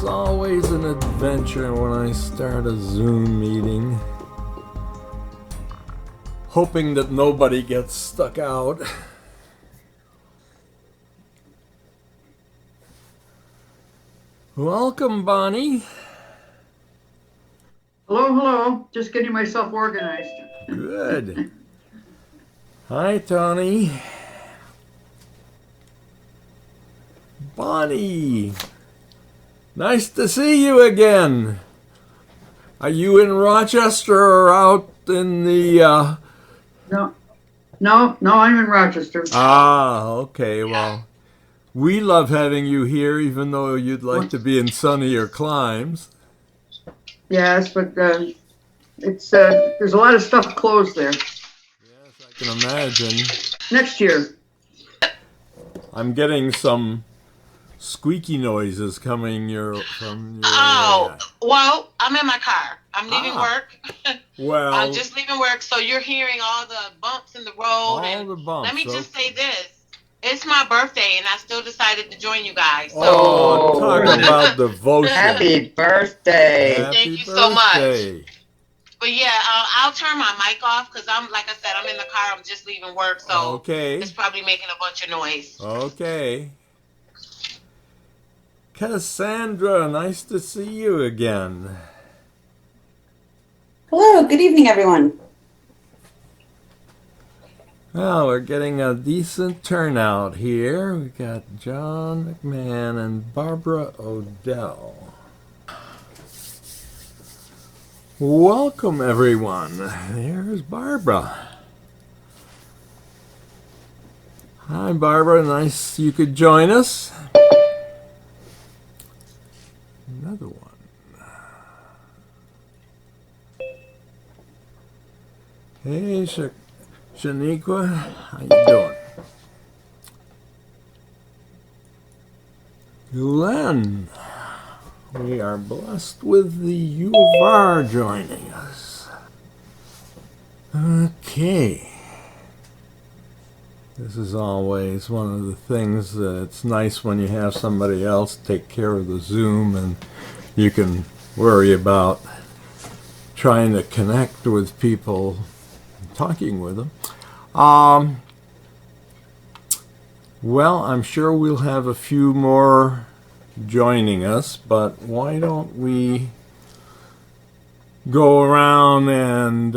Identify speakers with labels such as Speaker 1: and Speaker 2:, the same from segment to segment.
Speaker 1: It's always an adventure when I start a Zoom meeting. Hoping that nobody gets stuck out. Welcome, Bonnie.
Speaker 2: Hello, hello. Just getting myself organized.
Speaker 1: Good. Hi, Tony. Bonnie. Nice to see you again. Are you in Rochester or out in the...
Speaker 2: No, I'm in Rochester.
Speaker 1: Ah, okay. Well, we love having you here, even though you'd like to be in sunnier climes.
Speaker 2: Yes, but it's there's a lot of stuff closed there.
Speaker 1: Yes, I can imagine.
Speaker 2: Next year.
Speaker 1: I'm getting some squeaky noises coming from your
Speaker 3: Oh,
Speaker 1: area.
Speaker 3: well, I'm in my car. I'm leaving work.
Speaker 1: Well,
Speaker 3: I'm just leaving work, so you're hearing all the bumps in the road.
Speaker 1: All the bumps.
Speaker 3: Let me just say this. It's my birthday, and I still decided to join you guys. So.
Speaker 1: Oh, talk about devotion.
Speaker 4: Happy birthday.
Speaker 3: Thank you so much. But yeah, I'll turn my mic off because like I said, I'm in the car. I'm just leaving work, so it's probably making a bunch of noise.
Speaker 1: Okay. Cassandra, nice to see you again.
Speaker 5: Hello, good evening, everyone.
Speaker 1: Well, we're getting a decent turnout here. We got John McMahon and Barbara Odell. Welcome, everyone. There's Barbara. Hi, Barbara. Nice you could join us. Another one. Hey, Shaniqua, how you doing? Glenn, we are blessed with the U of R joining us. Okay. This is always one of the things that it's nice when you have somebody else take care of the Zoom and you can worry about trying to connect with people, talking with them. Well, I'm sure we'll have a few more joining us, but why don't we go around and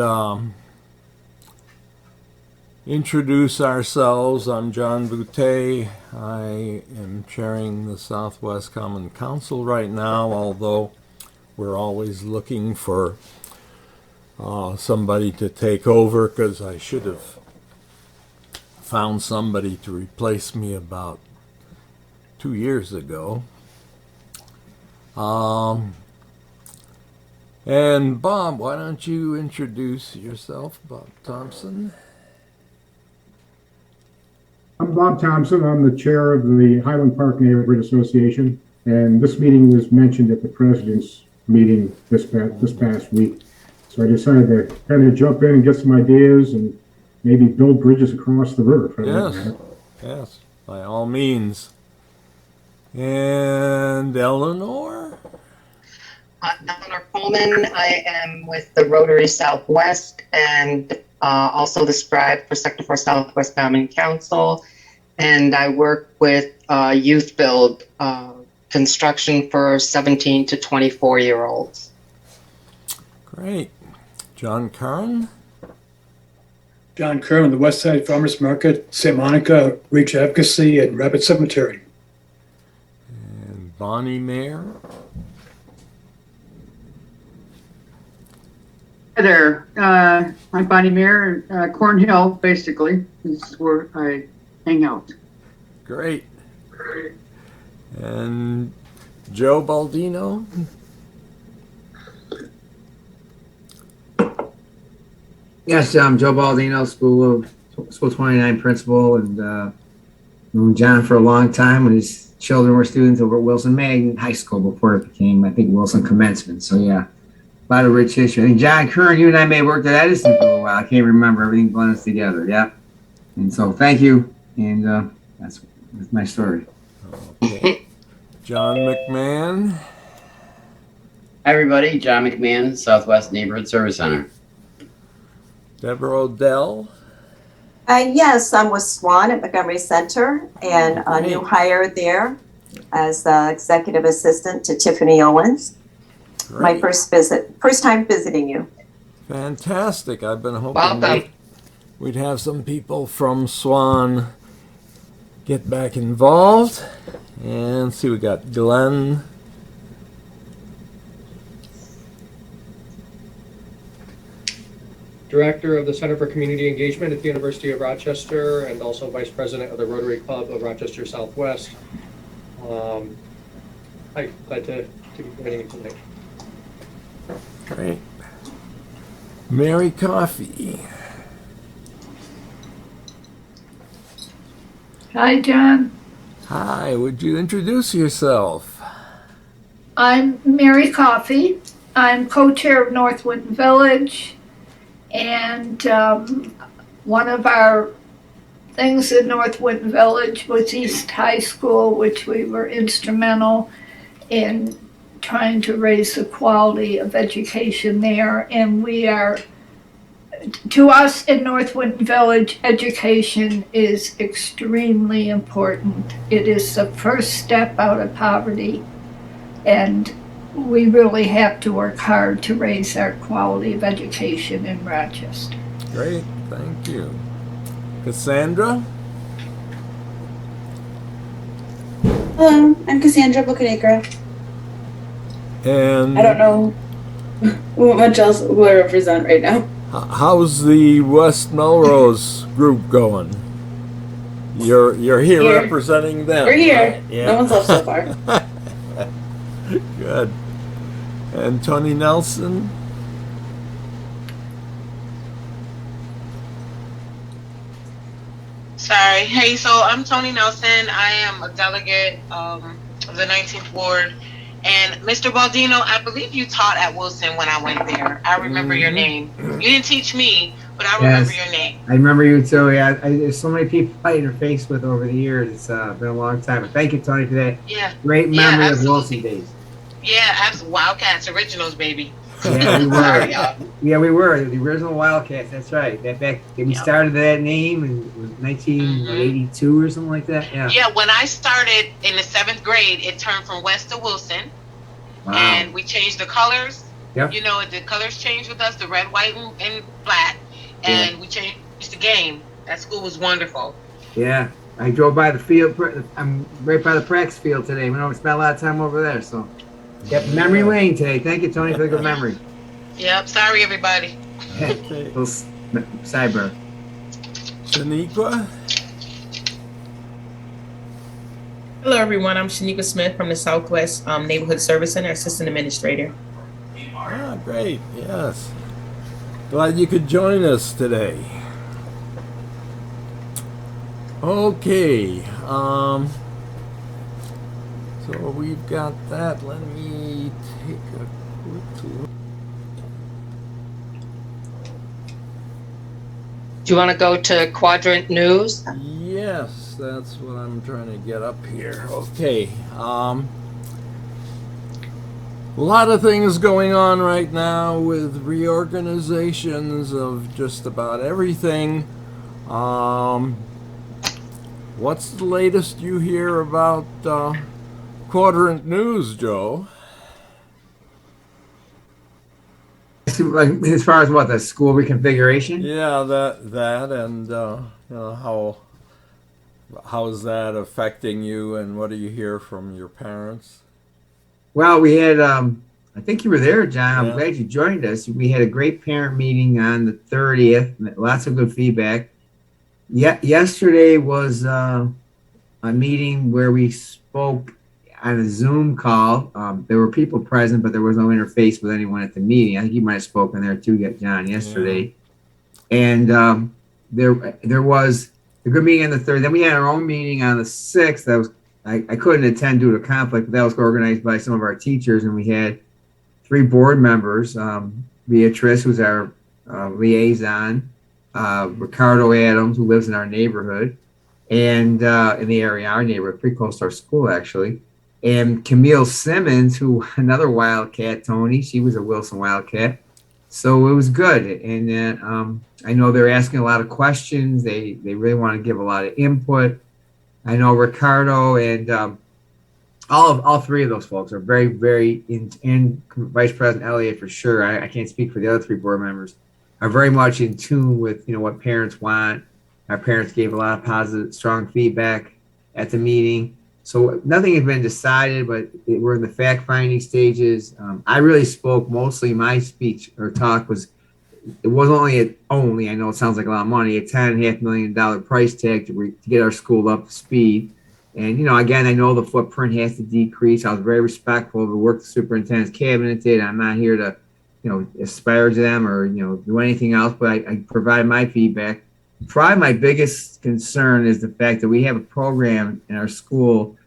Speaker 1: introduce ourselves. I'm John Boutte. I am chairing the Southwest Common Council right now, although we're always looking for somebody to take over, because I should have found somebody to replace me about 2 years ago. And Bob, why don't you introduce yourself, Bob Thompson?
Speaker 6: I'm Bob Thompson. I'm the chair of the Highland Park Neighborhood Association, and this meeting was mentioned at the president's meeting this past week. So I decided to kind of jump in and get some ideas and maybe build bridges across the river.
Speaker 1: Yes, by all means. And Eleanor?
Speaker 4: Eleanor Coleman. I am with the Rotary Southwest and also the scribe for Sector 4 Southwest Common Council. And I work with Youth Build construction for 17 to 24-year-olds.
Speaker 1: Great. John Curran?
Speaker 7: John Curran, the West Side Farmers Market, St. Monica, Reach Advocacy, and Rabbit Cemetery.
Speaker 1: And Bonnie Mayer?
Speaker 2: Hi there. I'm Bonnie Mayer, Cornhill, basically. This is where I hang out.
Speaker 1: Great. And Joe Baldino?
Speaker 8: Yes, I'm Joe Baldino, School 29 principal, and known John for a long time when his children were students over at Wilson Magnet High School before it became, I think, Wilson Commencement. So yeah, a lot of rich history. I think John Curran, you and I may have worked at Edison for a while. I can't remember. Everything blends together. Yeah. And so thank you. And that's my story.
Speaker 1: Okay. John McMahon.
Speaker 5: Hi, everybody. John McMahon, Southwest Neighborhood Service Center.
Speaker 1: Deborah Odell.
Speaker 9: Yes, I'm with Swan at Montgomery Center and a new hire there as executive assistant to Tiffany Owens.
Speaker 1: Great.
Speaker 9: My first time visiting you.
Speaker 1: Fantastic. I've been hoping we'd have some people from Swan get back involved. And see, we got Glenn.
Speaker 10: Director of the Center for Community Engagement at the University of Rochester, and also Vice President of the Rotary Club of Rochester Southwest. Hi, glad to be joining you tonight.
Speaker 1: Great. Mary Coffey.
Speaker 11: Hi, John.
Speaker 1: Hi, would you introduce yourself?
Speaker 11: I'm Mary Coffey. I'm co-chair of North Winton Village. And one of our things in North Winton Village was East High School, which we were instrumental in trying to raise the quality of education there. And we are, to us in North Winton Village, education is extremely important. It is the first step out of poverty. And we really have to work hard to raise our quality of education in Rochester.
Speaker 1: Great, thank you. Cassandra?
Speaker 12: Hello, I'm Cassandra Bocanegra.
Speaker 1: And
Speaker 12: I don't know what much else will I represent right now.
Speaker 1: How's the West Melrose group going? You're here representing them.
Speaker 12: We're here.
Speaker 1: Right? Yeah.
Speaker 12: No one's left so far.
Speaker 1: Good. And Tony Nelson?
Speaker 3: Sorry. Hey, so I'm Tony Nelson. I am a delegate of the 19th Ward. And Mr. Baldino, I believe you taught at Wilson when I went there. I remember your name. You didn't teach me, but I remember your name.
Speaker 8: I remember you too. Yeah, there's so many people I interfaced with over the years. It's been a long time. But thank you, Tony, for that great memory of Wilson days.
Speaker 3: Yeah, absolutely. Wildcats Originals, baby.
Speaker 8: Yeah, we were.
Speaker 3: Sorry,
Speaker 8: yeah, we were the original Wildcats. That's right. We started that name in 1982 or something like that. Yeah.
Speaker 3: Yeah, when I started in the 7th grade, it turned from West to Wilson, and we changed the colors.
Speaker 8: Yep.
Speaker 3: You know, the colors changed with us: the red, white, and black, and we changed the game. That school was wonderful.
Speaker 8: Yeah, I drove by the field. I'm right by the practice field today. We don't spend a lot of time over there, so. Yep, memory lane today. Thank you, Tony, for the good memory.
Speaker 3: Yep, sorry, everybody.
Speaker 8: Little sideburn.
Speaker 1: Shaniqua?
Speaker 13: Hello, everyone. I'm Shaniqua Smith from the Southwest Neighborhood Service Center, Assistant Administrator.
Speaker 1: Ah, great. Yes. Glad you could join us today. Okay. So we've got that. Let me take a quick look.
Speaker 4: Do you want to go to Quadrant News?
Speaker 1: Yes, that's what I'm trying to get up here. Okay. A lot of things going on right now with reorganizations of just about everything. What's the latest you hear about Quadrant News, Joe?
Speaker 8: As far as what, the school reconfiguration?
Speaker 1: Yeah, that and you know, how is that affecting you, and what do you hear from your parents?
Speaker 8: Well, we had I think you were there, John. I'm glad you joined us. We had a great parent meeting on the 30th. Lots of good feedback. Yesterday was a meeting where we spoke on a Zoom call. There were people present, but there was no interface with anyone at the meeting. I think you might have spoken there too, John, yesterday. And there was a good meeting on the 3rd. Then we had our own meeting on the 6th. That was I couldn't attend due to conflict, but that was organized by some of our teachers, and we had 3 board members. Beatrice, who's our liaison, Ricardo Adams, who lives in our neighborhood, and in the area, our neighborhood, pretty close to our school, actually. And Camille Simmons, who another Wildcat, Tony, she was a Wilson Wildcat. So it was good. And I know they're asking a lot of questions. They really want to give a lot of input. I know Ricardo and all three of those folks are very, very in Vice President Elliott for sure. I can't speak for the other three board members, are very much in tune with, what parents want. Our parents gave a lot of positive, strong feedback at the meeting. So nothing has been decided, but we're in the fact-finding stages. I really spoke mostly. My speech or talk was, it wasn't only, I know it sounds like a lot of money, a $10.5 million price tag to get our school up to speed. And, again, I know the footprint has to decrease. I was very respectful of the work the superintendent's cabinet did. I'm not here to, asparage them or, do anything else, but I provide my feedback. Probably my biggest concern is the fact that we have a program in our school.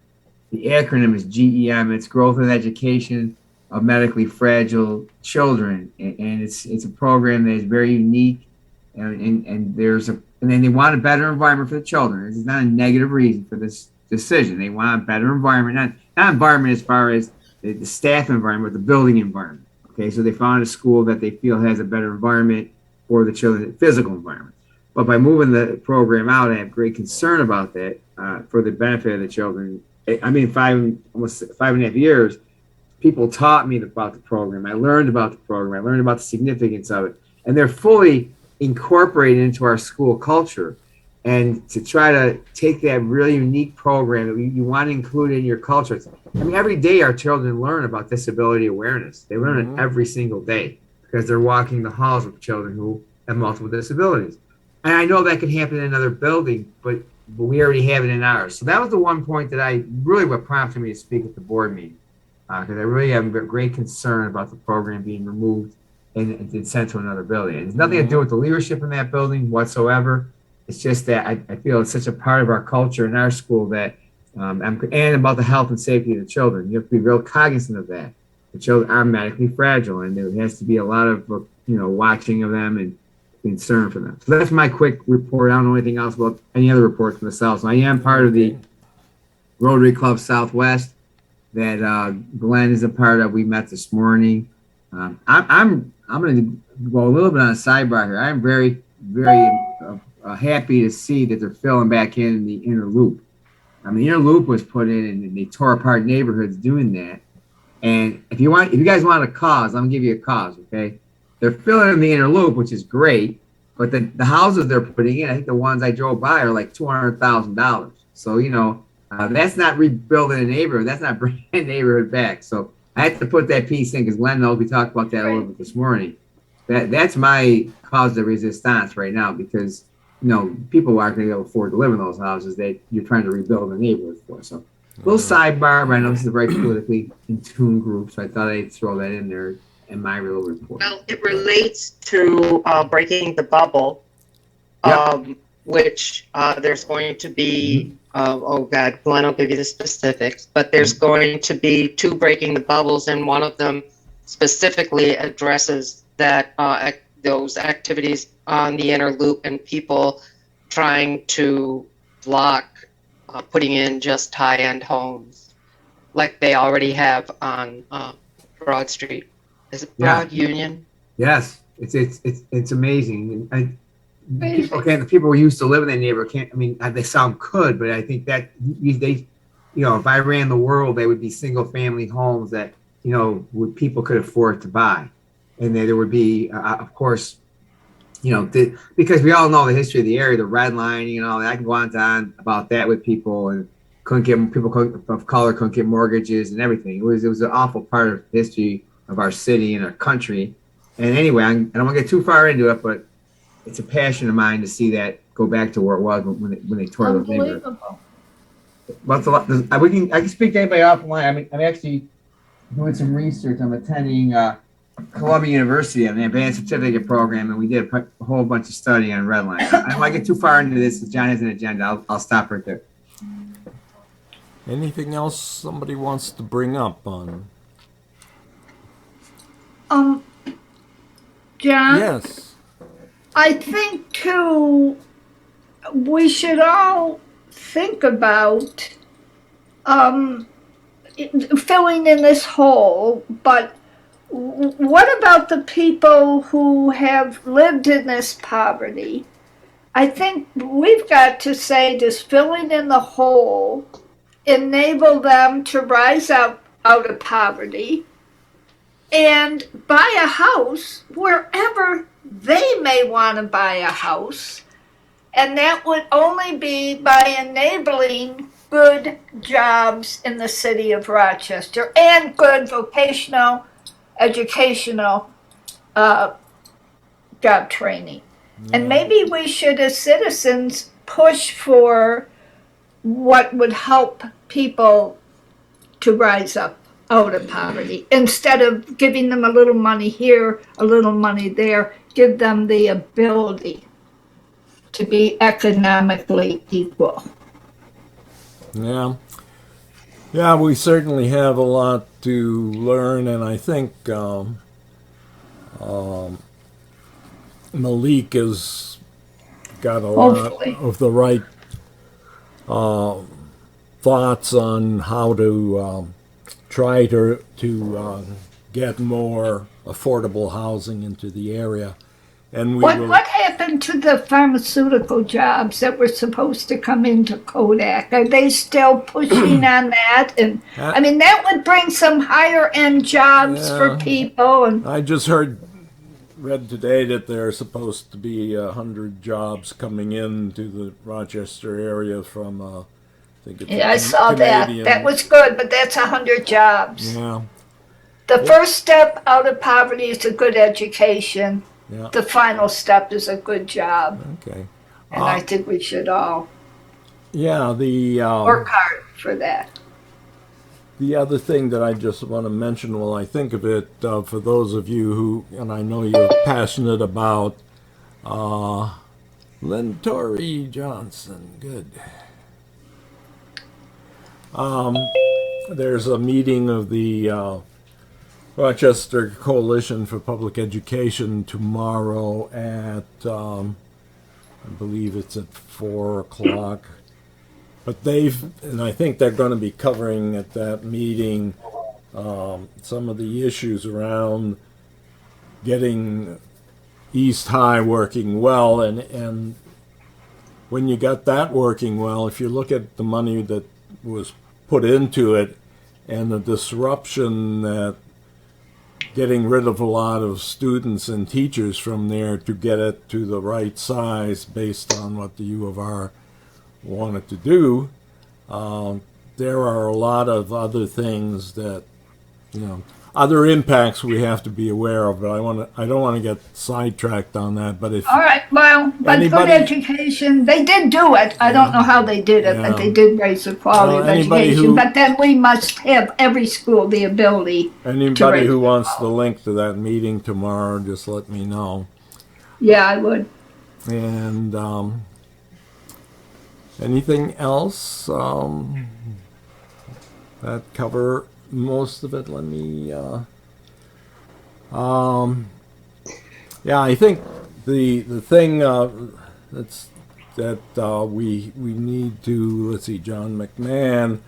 Speaker 8: The acronym is GEM. It's Growth and Education of Medically Fragile Children, and it's a program that is very unique. And then they want a better environment for the children. This is not a negative reason for this decision. They want a better environment, not environment as far as the staff environment, but the building environment. Okay, so they found a school that they feel has a better environment for the children, physical environment. But by moving the program out, I have great concern about that for the benefit of the children. I mean, almost 5.5 years, people taught me about the program. I learned about the program. I learned about the significance of it. And they're fully incorporated into our school culture. And to try to take that really unique program that you want to include in your culture. I mean, every day our children learn about disability awareness. They learn it every single day because they're walking the halls with children who have multiple disabilities. And I know that could happen in another building, but we already have it in ours. So that was the one point that what prompted me to speak at the board meeting. Because I really have a great concern about the program being removed and sent to another building. It has nothing to do with the leadership in that building whatsoever. It's just that I feel it's such a part of our culture in our school that, and about the health and safety of the children. You have to be real cognizant of that. The children are medically fragile, and there has to be a lot of, watching of them and concern for them. So that's my quick report. I don't know anything else about any other reports from the South. So I am part of the Rotary Club Southwest that Glenn is a part of. We met this morning. I'm going to go a little bit on a sidebar here. I'm very, very happy to see that they're filling back in the inner loop. I mean, the inner loop was put in, and they tore apart neighborhoods doing that. And if you guys want a cause, I'm gonna give you a cause. Okay, they're filling in the inner loop, which is great. But the houses they're putting in, I think the ones I drove by are like $200,000. So that's not rebuilding a neighborhood. That's not bringing a neighborhood back. So I had to put that piece in because Glenn knows we talked about that a little bit this morning. That's my cause de resistance right now because people aren't going to be able to afford to live in those houses that you're trying to rebuild a neighborhood for. So a little sidebar, but I know this is a very politically in tune group, so I thought I'd throw that in there in my little report.
Speaker 4: Well, it relates to breaking the bubble, which there's going to be, Glenn will give you the specifics, but there's going to be 2 breaking the bubbles, and one of them specifically addresses that those activities on the inner loop and people trying to block putting in just high-end homes like they already have on Broad Street. Is it Broad Union?
Speaker 8: Yes, it's amazing. The people who used to live in that neighborhood can't. I mean, they some could, but I think that if I ran the world, they would be single-family homes that people could afford to buy, and there would be, of course, because we all know the history of the area, the redlining and all that. I can go on about that with people, and people of color couldn't get mortgages and everything. It was an awful part of the history of our city and our country. And anyway, I don't want to get too far into it, but it's a passion of mine to see that go back to where it was when they tore those neighborhoods. But I can speak to anybody offline. I'm actually doing some research. I'm attending Columbia University on the advanced certificate program, and we did a whole bunch of study on redlining. I don't want to get too far into this. John has an agenda. I'll stop right there.
Speaker 1: Anything else somebody wants to bring up on?
Speaker 11: John?
Speaker 1: Yes.
Speaker 11: I think too, we should all think about filling in this hole, but what about the people who have lived in this poverty? I think we've got to say, does filling in the hole enable them to rise up out of poverty and buy a house wherever they may want to buy a house? And that would only be by enabling good jobs in the city of Rochester and good vocational, educational job training. And maybe we should, as citizens, push for what would help people to rise up out of poverty. Instead of giving them a little money here, a little money there, give them the ability to be economically equal.
Speaker 1: Yeah. Yeah, we certainly have a lot to learn, and I think Malik has got a
Speaker 11: Hopefully.
Speaker 1: lot of the right thoughts on how to try to get more affordable housing into the area. And
Speaker 11: What happened to the pharmaceutical jobs that were supposed to come into Kodak? Are they still pushing on that? And I mean, that would bring some higher end jobs for people. And
Speaker 1: I just read today that there are supposed to be 100 jobs coming into the Rochester area from I think it's
Speaker 11: I saw
Speaker 1: Canadian.
Speaker 11: that. That was good, but that's 100 jobs.
Speaker 1: Yeah.
Speaker 11: The first step out of poverty is a good education.
Speaker 1: Yeah.
Speaker 11: The final step is a good job.
Speaker 1: Okay.
Speaker 11: And I think we should all work hard for that.
Speaker 1: The other thing that I just want to mention while I think of it, for those of you who, and I know you're passionate about, Lynn Torrey Johnson, good. There's a meeting of the Rochester Coalition for Public Education tomorrow at, I believe it's at 4 o'clock. But and I think they're going to be covering at that meeting some of the issues around getting East High working well. And when you got that working well, if you look at the money that was put into it and the disruption that getting rid of a lot of students and teachers from there to get it to the right size based on what the U of R wanted to do, there are a lot of other things that, other impacts we have to be aware of, but I don't want to get sidetracked on that. But if
Speaker 11: all right, well, but good education, they did do it. I don't know how they did it, but they did raise the quality of education. But then we must have every school the ability.
Speaker 1: Anybody who wants the link to that meeting tomorrow, just let me know.
Speaker 11: Yeah, I would.
Speaker 1: And anything else that cover most of it? Let me I think the thing that we need to, let's see, John McMahon,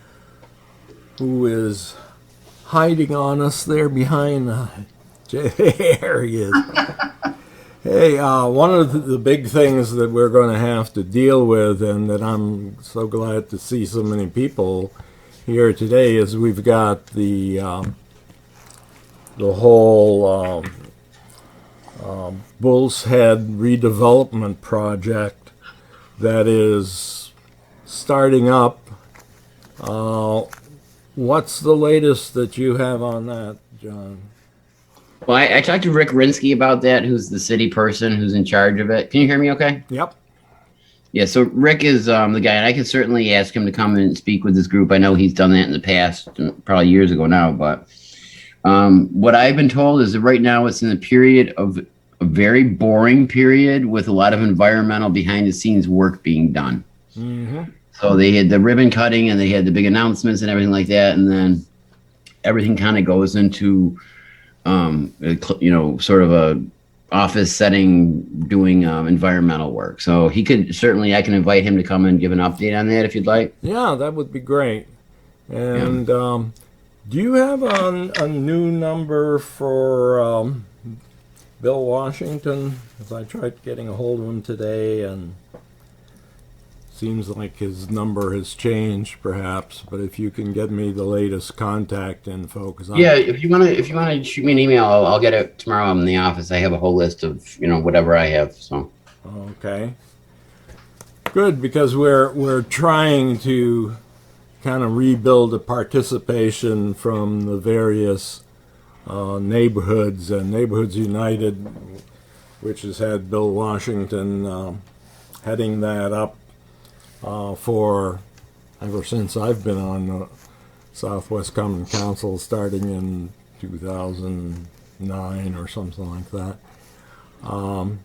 Speaker 1: who is hiding on us there behind there he is. Hey, one of the big things that we're going to have to deal with, and that I'm so glad to see so many people here today, is we've got the whole Bull's Head redevelopment project that is starting up. What's the latest that you have on that, John?
Speaker 5: Well, I talked to Rick Rinsky about that, who's the city person who's in charge of it. Can you hear me okay?
Speaker 1: Yep.
Speaker 5: Yeah, so Rick is the guy, and I can certainly ask him to come and speak with this group. I know he's done that in the past, probably years ago now, but what I've been told is that right now it's in the period of a very boring period with a lot of environmental behind-the-scenes work being done.
Speaker 1: Mm-hmm.
Speaker 5: So they had the ribbon cutting, and they had the big announcements and everything like that, and then everything kind of goes into sort of a office setting doing environmental work. So I can invite him to come and give an update on that if you'd like.
Speaker 1: Yeah, that would be great. And Do you have a new number for Bill Washington? Because I tried getting a hold of him today, and seems like his number has changed, perhaps. But if you can get me the latest contact info, because
Speaker 5: Yeah, if you wanna shoot me an email, I'll get it tomorrow. I'm in the office. I have a whole list of whatever I have. So
Speaker 1: okay, good, because we're trying to kind of rebuild the participation from the various neighborhoods, and Neighborhoods United, which has had Bill Washington heading that up for ever since I've been on the Southwest Common Council, starting in 2009 or something like that. I'm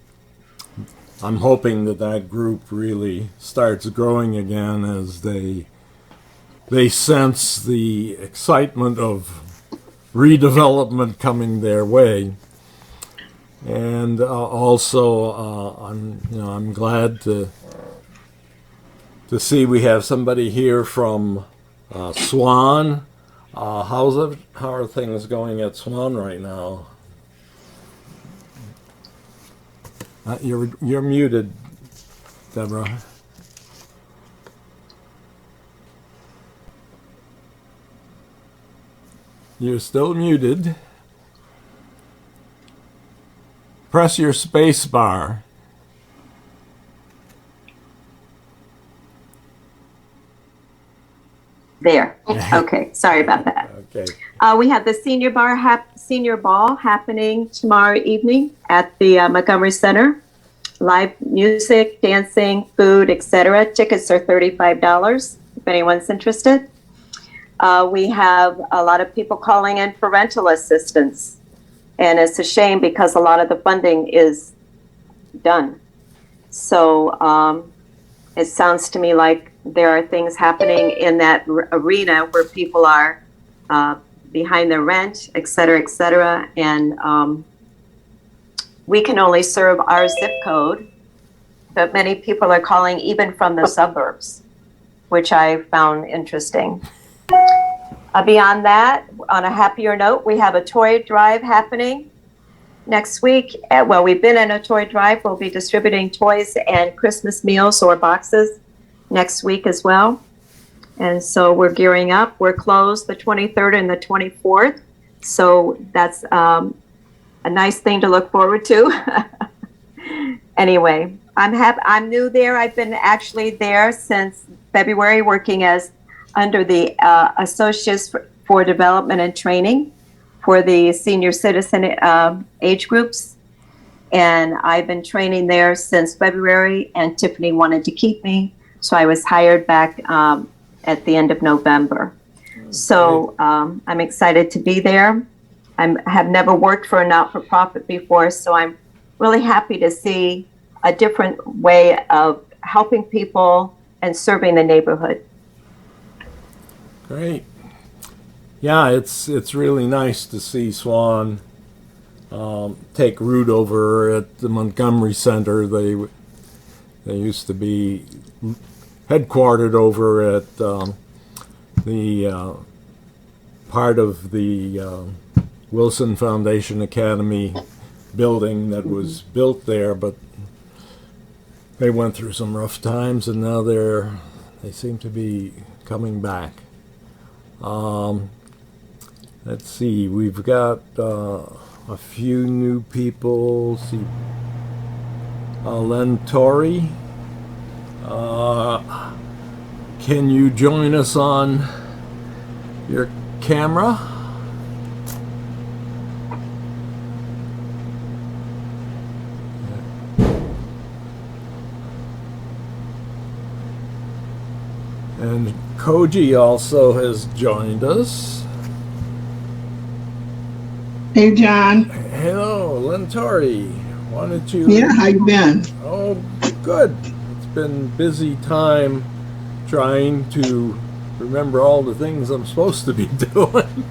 Speaker 1: hoping that group really starts growing again as they sense the excitement of redevelopment coming their way. And also, I'm glad to see we have somebody here from Swan. How are things going at Swan right now? You're muted, Deborah. You're still muted. Press your space bar.
Speaker 9: There. Okay. Sorry about that.
Speaker 1: Okay.
Speaker 9: We have the senior ball happening tomorrow evening at the Montgomery Center. Live music, dancing, food, etc. Tickets are $35 if anyone's interested. We have a lot of people calling in for rental assistance, and it's a shame because a lot of the funding is done. So it sounds to me like there are things happening in that arena where people are behind their rent, et cetera, and we can only serve our zip code, but many people are calling even from the suburbs, which I found interesting. Beyond that, on a happier note, we have a toy drive happening next week. Well, we've been in a toy drive. We'll be distributing toys and Christmas meals or boxes next week as well. And so we're gearing up. We're closed the 23rd and the 24th. So that's a nice thing to look forward to. Anyway, I'm new there. I've been actually there since February, working as under the Associates for Development and Training for the senior citizen age groups. And I've been training there since February, and Tiffany wanted to keep me. So I was hired back at the end of November. So I'm excited to be there. I have never worked for a not-for-profit before, so I'm really happy to see a different way of helping people and serving the neighborhood.
Speaker 1: Great. Yeah, it's really nice to see Swan take root over at the Montgomery Center. They used to be headquartered over at the part of the Wilson Foundation Academy building that was built there, but they went through some rough times, and now they seem to be coming back. Let's see, we've got a few new people. Let's see, Len Torrey, can you join us on your camera? And Koji also has joined us.
Speaker 14: Hey, John.
Speaker 1: Hello, Lentori. Wanted to...
Speaker 14: Yeah, how you been?
Speaker 1: Oh, good. It's been a busy time trying to remember all the things I'm supposed to be doing.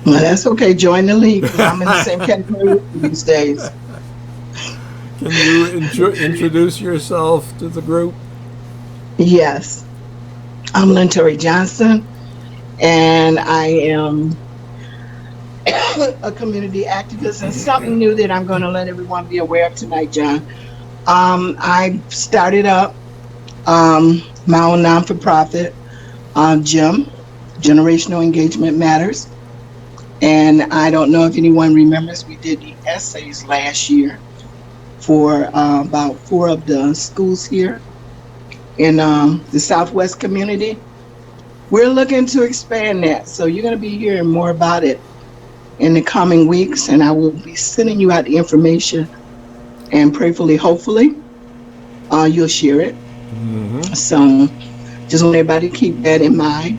Speaker 14: Well, that's okay. Join the league. I'm in the same category these days.
Speaker 1: Can you introduce yourself to the group?
Speaker 14: Yes. I'm Lentori Johnson, and I am a community activist, and something new that I'm going to let everyone be aware of tonight, John. I started up my own non-for-profit gym, Generational Engagement Matters. And I don't know if anyone remembers, we did the essays last year for about 4 of the schools here in the Southwest community. We're looking to expand that. So you're going to be hearing more about it in the coming weeks, and I will be sending you out the information, and prayerfully, hopefully, you'll share it. So just want everybody to keep that in mind.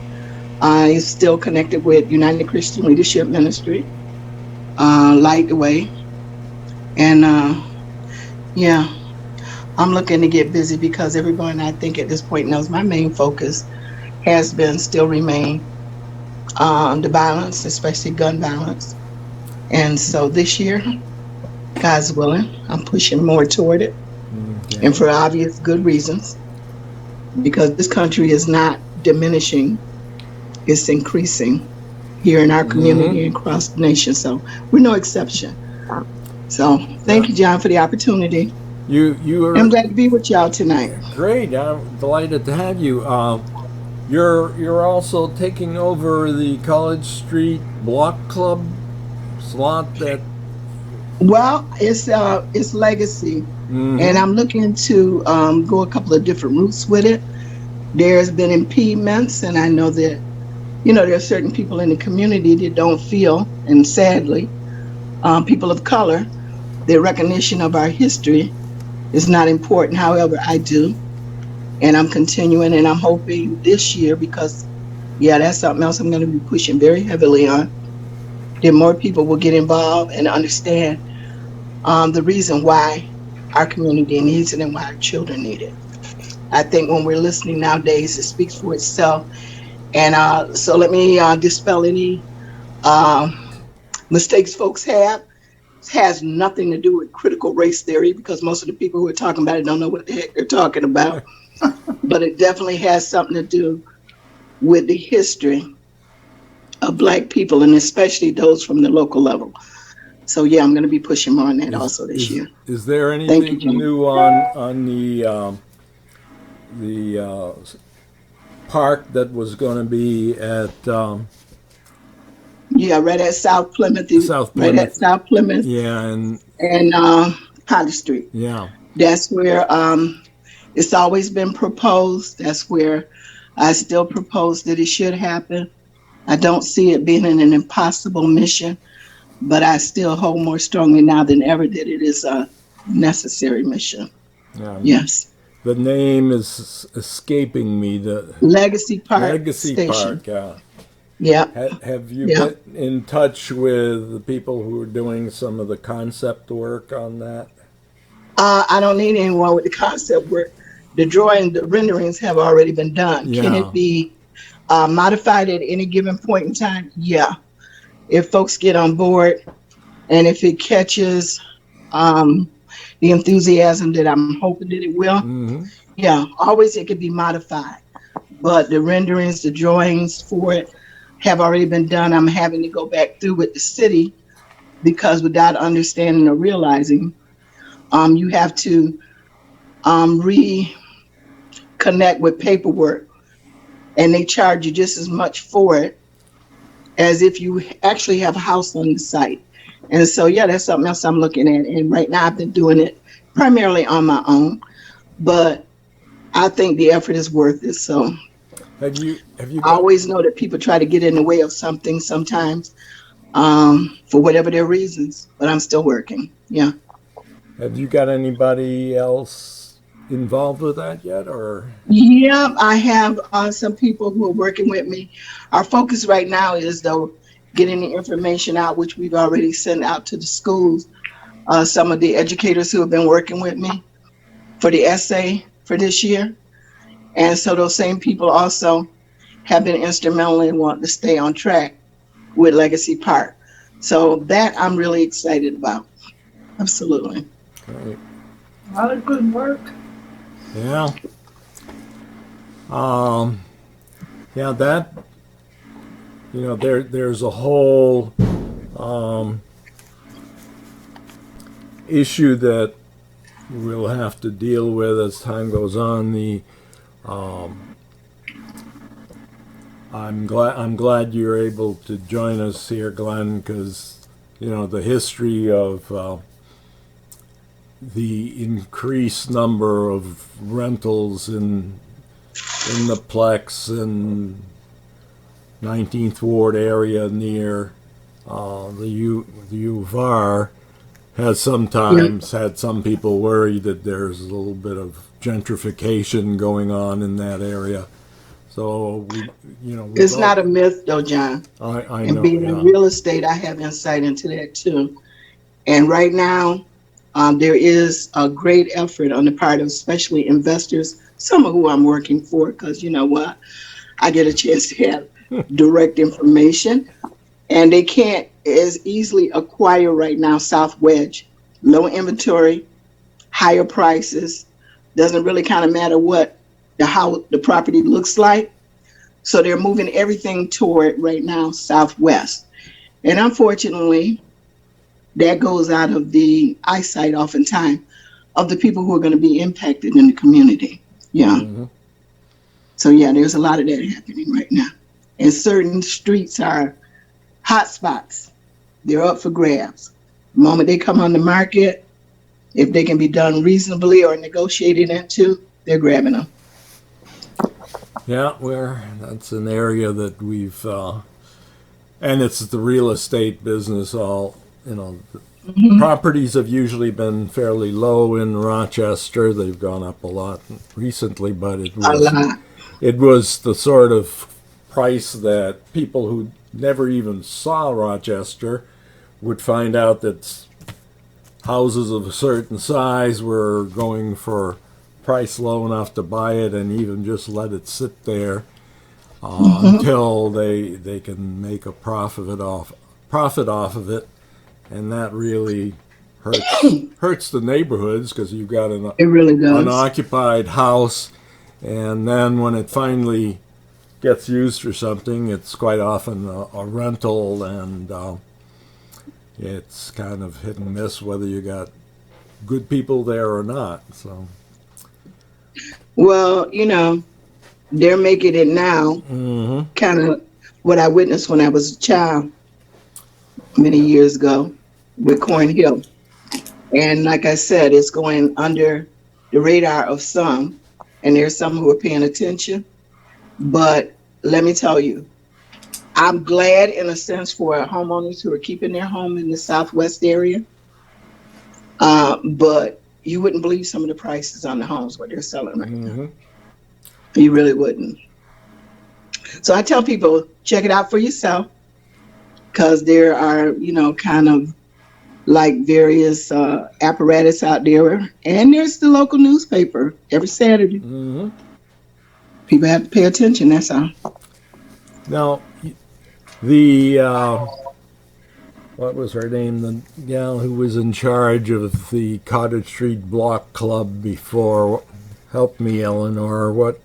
Speaker 14: I still connected with United Christian Leadership Ministry, Light the Way. And yeah, I'm looking to get busy because everyone I think at this point knows my main focus has been, still remain, the violence, especially gun violence. And so this year, God's willing, I'm pushing more toward it. And for obvious good reasons, because this country is not diminishing, it's increasing here in our community and across the nation. So we're no exception. So thank you, John, for the opportunity.
Speaker 1: You are.
Speaker 14: I'm glad to be with y'all tonight.
Speaker 1: Great. I'm delighted to have you. You're also taking over the College Street Block Club slot that.
Speaker 14: Well, it's legacy, and I'm looking to go a couple of different routes with it. There's been impediments, and I know that there are certain people in the community that don't feel, and sadly, people of color, their recognition of our history is not important. However, I do, and I'm continuing, and I'm hoping this year, because that's something else I'm going to be pushing very heavily on, that more people will get involved and understand the reason why our community needs it and why our children need it. I think when we're listening nowadays, it speaks for itself. And so let me dispel any mistakes folks have. It has nothing to do with critical race theory, because most of the people who are talking about it don't know what the heck they're talking about. But it definitely has something to do with the history of Black people, and especially those from the local level. So I'm going to be pushing more on that also this year.
Speaker 1: Is there anything new on the park that was going to be at?
Speaker 14: Right at South Plymouth. Right at South Plymouth.
Speaker 1: Yeah,
Speaker 14: and Potter Street.
Speaker 1: Yeah.
Speaker 14: That's where it's always been proposed. That's where I still propose that it should happen. I don't see it being an impossible mission, but I still hold more strongly now than ever that it is a necessary mission. Yes.
Speaker 1: The name is escaping me. The
Speaker 14: Legacy Park
Speaker 1: Legacy
Speaker 14: Station.
Speaker 1: Park.
Speaker 14: Yeah.
Speaker 1: Have you been in touch with the people who are doing some of the concept work on that?
Speaker 14: I don't need anyone with the concept work. The drawing, the renderings have already been done.
Speaker 1: Yeah.
Speaker 14: Can it be modified at any given point in time? Yeah. If folks get on board and if it catches the enthusiasm that I'm hoping that it will, always it could be modified. But the renderings, the drawings for it have already been done. I'm having to go back through with the city, because without understanding or realizing, you have to reconnect with paperwork, and they charge you just as much for it as if you actually have a house on the site. And so, that's something else I'm looking at. And right now I've been doing it primarily on my own, but I think the effort is worth it. So
Speaker 1: have you
Speaker 14: I always know that people try to get in the way of something sometimes for whatever their reasons, but I'm still working. Yeah.
Speaker 1: Have you got anybody else involved with that yet, or?
Speaker 14: Yeah, I have some people who are working with me. Our focus right now is, though, getting the information out, which we've already sent out to the schools. Some of the educators who have been working with me for the essay for this year. And so those same people also have been instrumental in wanting to stay on track with Legacy Park. So that I'm really excited about. Absolutely.
Speaker 1: Great.
Speaker 11: A lot of good work.
Speaker 1: Yeah. That you know, there's a whole issue that we'll have to deal with as time goes on. I'm glad you're able to join us here, Glenn, because you know the history of the increased number of rentals in the Plex and 19th Ward area near the U of R has sometimes had some people worried that there's a little bit of gentrification going on in that area. So
Speaker 14: it's not a myth though, John.
Speaker 1: I
Speaker 14: and
Speaker 1: know.
Speaker 14: being in real estate, I have insight into that too. And right now, there is a great effort on the part of especially investors, some of who I'm working for, because you know what, I get a chance to have direct information, and they can't as easily acquire right now South Wedge. Low inventory, higher prices, doesn't really kind of matter what how the property looks like. So they're moving everything toward right now Southwest. And unfortunately, that goes out of the eyesight oftentimes of the people who are going to be impacted in the community. Yeah.
Speaker 1: Mm-hmm.
Speaker 14: So yeah, there's a lot of that happening right now. And certain streets are hot spots. They're up for grabs. The moment they come on the market, if they can be done reasonably or negotiated into, they're grabbing them.
Speaker 1: Yeah, that's an area that we've, and it's the real estate business. All properties have usually been fairly low in Rochester. They've gone up a lot recently, but it was the sort of price that people who never even saw Rochester would find out that houses of a certain size were going for price low enough to buy it and even just let it sit there until they can make a profit off of it, and that really hurts the neighborhoods because you've got an unoccupied house, and then when it finally gets used for something, it's quite often a rental, and it's kind of hit and miss whether you got good people there or not. So.
Speaker 14: Well, you know, they're making it now kind of what I witnessed when I was a child many years ago with Cornhill. And like I said, it's going under the radar of some, and there's some who are paying attention. But let me tell you, I'm glad in a sense for homeowners who are keeping their home in the Southwest area. But you wouldn't believe some of the prices on the homes what they're selling right now. You really wouldn't. So I tell people, check it out for yourself, because there are, you know, kind of like various apparatus out there, and there's the local newspaper every Saturday. People have to pay attention, that's all.
Speaker 1: Now, the what was her name? The gal who was in charge of the Cottage Street Block Club before. Help me, Eleanor. What?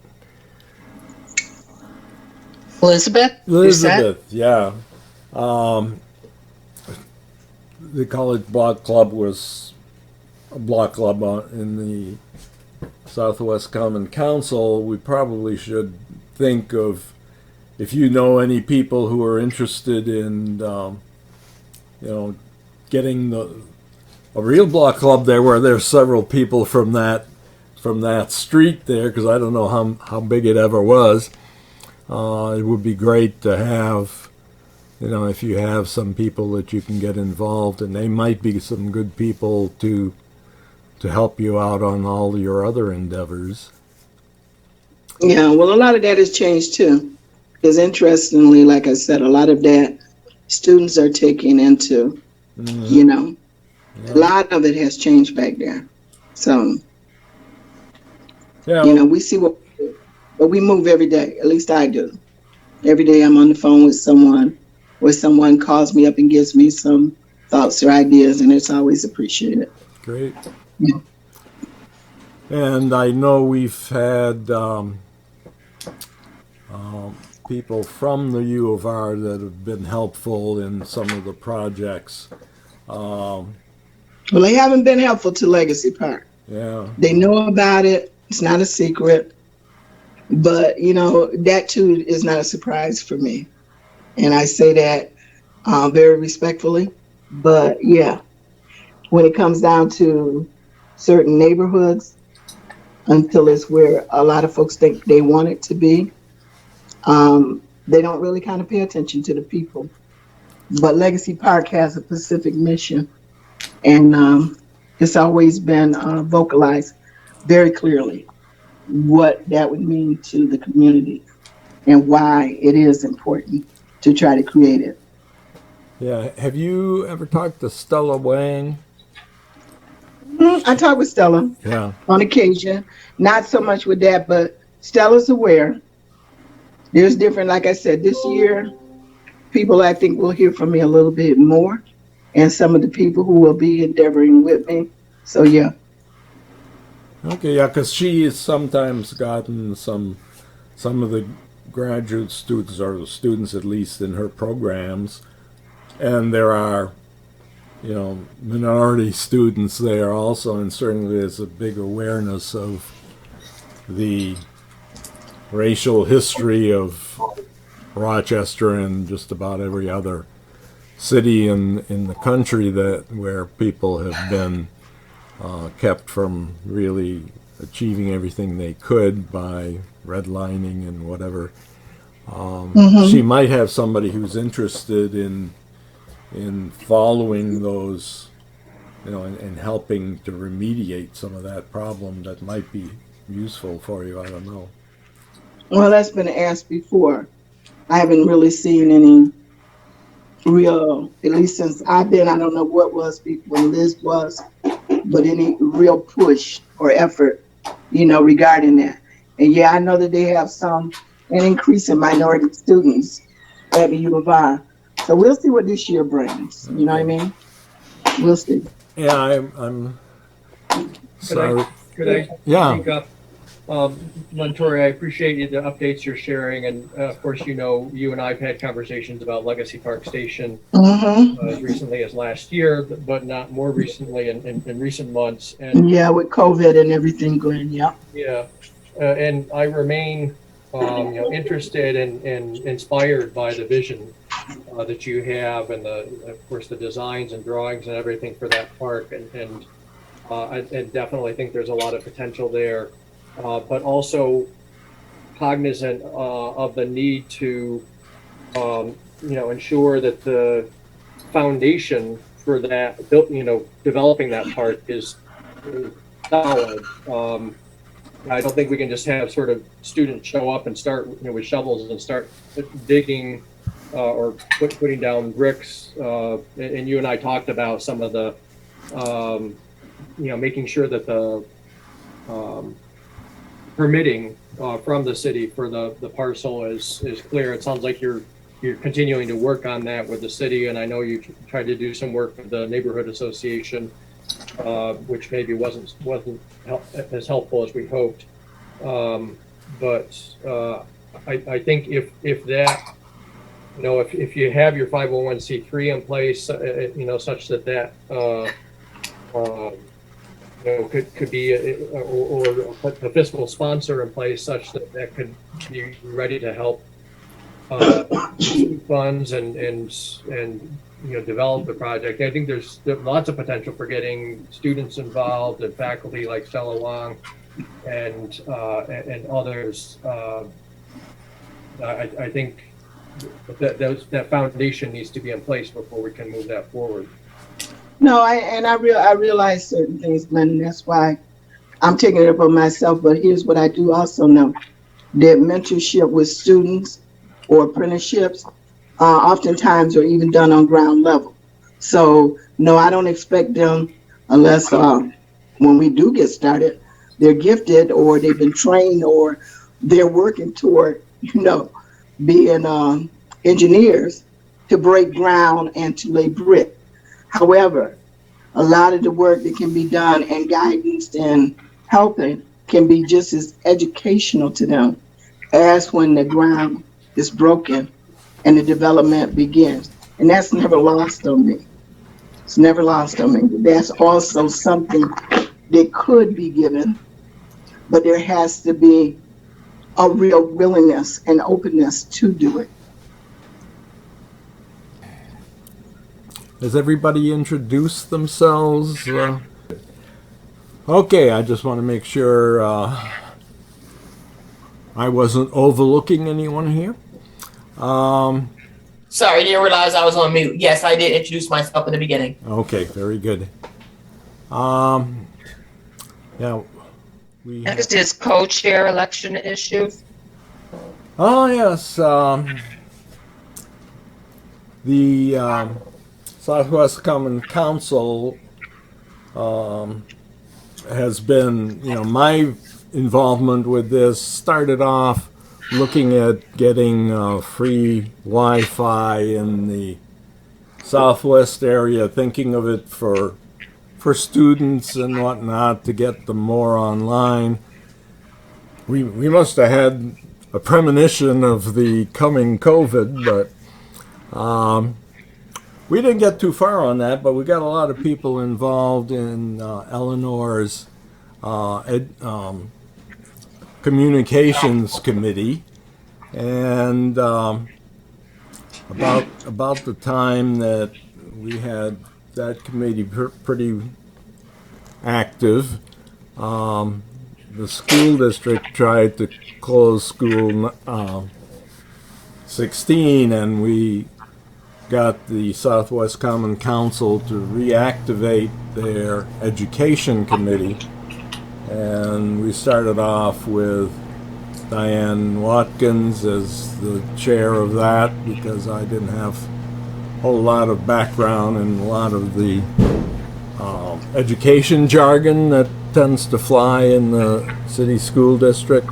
Speaker 14: Elizabeth,
Speaker 1: yeah. The College Block Club was a block club in the Southwest Common Council. We probably should think of, if you know any people who are interested in getting a real block club there, where there's several people from that street there, because I don't know how big it ever was. It would be great to have, if you have some people that you can get involved, and they might be some good people to help you out on all your other endeavors.
Speaker 14: Yeah, well, a lot of that has changed too, because interestingly, like I said, a lot of that students are taking into, a lot of it has changed back there. So, we see but we move every day. At least I do. Every day I'm on the phone with someone, or someone calls me up and gives me some thoughts or ideas, and it's always appreciated.
Speaker 1: Great. Yeah. And I know we've had people from the U of R that have been helpful in some of the projects.
Speaker 14: Well, they haven't been helpful to Legacy Park.
Speaker 1: Yeah.
Speaker 14: They know about it. It's not a secret. But, you know, that too is not a surprise for me. And I say that very respectfully. But yeah, when it comes down to certain neighborhoods, until it's where a lot of folks think they want it to be, they don't really kind of pay attention to the people. But Legacy Park has a specific mission, and it's always been vocalized very clearly what that would mean to the community and why it is important to try to create it.
Speaker 1: Yeah. Have you ever talked to Stella Wang?
Speaker 14: I talk with Stella
Speaker 1: Yeah.
Speaker 14: on occasion, not so much with that, but Stella's aware. There's different, like I said, this year, people I think will hear from me a little bit more, and some of the people who will be endeavoring with me. So yeah.
Speaker 1: Okay, yeah, because she has sometimes gotten some of the graduate students, or the students at least in her programs, and there are, you know, minority students there also, and certainly there's a big awareness of the racial history of Rochester and just about every other city in the country that where people have been kept from really achieving everything they could by redlining and whatever. She might have somebody who's interested in following those, you know, and helping to remediate some of that problem that might be useful for you. I don't know.
Speaker 14: Well, that's been asked before. I haven't really seen any real, at least since I've been, I don't know what was when Liz was, but any real push or effort, you know, regarding that. And yeah, I know that they have an increase in minority students at the U of R. So we'll see what this year brings. You know what I mean? We'll see.
Speaker 1: Yeah, I'm sorry.
Speaker 10: Could I
Speaker 1: Yeah.
Speaker 10: speak up? Montori, I appreciate the updates you're sharing, and of course, you know, you and I've had conversations about Legacy Park Station as recently as last year, but not more recently in recent months. And
Speaker 14: yeah, with COVID and everything, Glenn. Yeah.
Speaker 10: Yeah, and I remain, you know, interested and inspired by the vision that you have, and of course the designs and drawings and everything for that park, and I definitely think there's a lot of potential there. But also cognizant of the need to, you know, ensure that the foundation for that, you know, developing that park is solid. I don't think we can just have sort of students show up and start, you know, with shovels and start digging or putting down bricks. And you and I talked about some of the, you know, making sure that the permitting from the city for the parcel is clear. It sounds like you're continuing to work on that with the city, and I know you tried to do some work with the neighborhood association, which maybe wasn't as helpful as we hoped. But I think if that, you know, if you have your 501c3 in place, you know, such that you know, could be or put the fiscal sponsor in place such that could be ready to help funds and you know, develop the project. I think there's lots of potential for getting students involved and faculty like Stella Wang and others. I think that foundation needs to be in place before we can move that forward.
Speaker 14: No, I realize certain things, Glenn, and that's why I'm taking it upon myself. But here's what I do also know: that mentorship with students or apprenticeships oftentimes are even done on ground level. So no, I don't expect them unless when we do get started, they're gifted or they've been trained or they're working toward, you know, being engineers to break ground and to lay brick. However, a lot of the work that can be done and guidance and helping can be just as educational to them as when the ground is broken and the development begins. And that's never lost on me. It's never lost on me. That's also something that could be given, but there has to be a real willingness and openness to do it.
Speaker 1: Has everybody introduced themselves? Okay, I just want to make sure I wasn't overlooking anyone here.
Speaker 13: Sorry, didn't realize I was on mute. Yes, I did introduce myself in the beginning.
Speaker 1: Okay, very good. Yeah, we.
Speaker 4: Next is co-chair election issues.
Speaker 1: Oh yes, the Southwest Common Council has been, my involvement with this started off looking at getting free Wi-Fi in the Southwest area, thinking of it for students and whatnot to get them more online. We must have had a premonition of the coming COVID, but we didn't get too far on that, but we got a lot of people involved in Eleanor's communications committee, and about the time that we had that committee pretty active, the school district tried to close school 16, and we got the Southwest Common Council to reactivate their education committee, and we started off with Diane Watkins as the chair of that because I didn't have a whole lot of background in a lot of the education jargon that tends to fly in the city school district.